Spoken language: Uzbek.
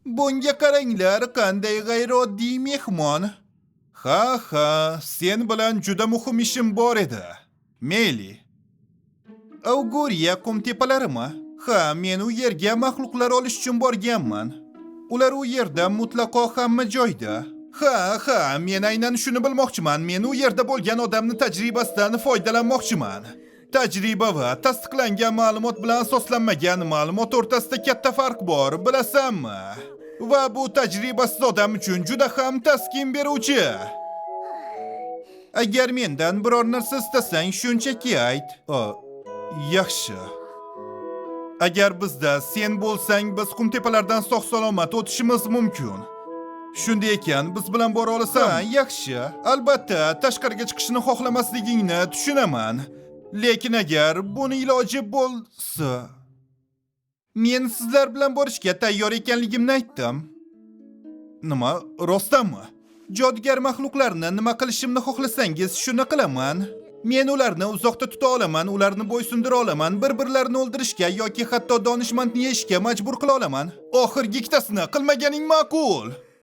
Bunga qaranglar, qanday g'ayrioddiy mehmon. Ha, sen bilan juda muhim ishim bor edi. Mayli. Auguriya qumtepalarimi? Ha, men u yerga maxluqlar olish uchun borganman. Ular u yerda mutlaqo hamma joyda. Ha, men aynan shuni bilmoqchiman. Men u yerda bo'lgan odamning tajribasidan foydalanmoqchiman. Tajriba va tasdiqlangan ma'lumot bilan asoslanmagan ma'lumot o'rtasida katta farq bor, bilasanmi? Va bu tajribasiz odam uchun juda ham taskin beruvchi. Agar mendan biror narsa istasang, shunchaki ayt. Yaxshi. Agar bizda sen bo'lsang, biz qumtepalardan sog'-salomat o'tishimiz mumkin. Shunday ekan, biz bilan bora olasan? Yaxshi. Albatta, tashqariga chiqishni xohlamasligingni tushunaman. Lekin agar buni iloji bo'lsa, men sizlar bilan borishga tayyor ekanligimni aytdim. Nima, rostdanmi? Jodugar maxluqlarni nima qilishimni xohlasangiz, shuni qilaman. Men ularni uzoqda tuta olaman, ularni bo'ysundira olaman, bir-birlarini o'ldirishga yoki hatto donishmandni yeyishga majbur qila olaman. Oxirgi ikkitasini qilmaganing ma'qul.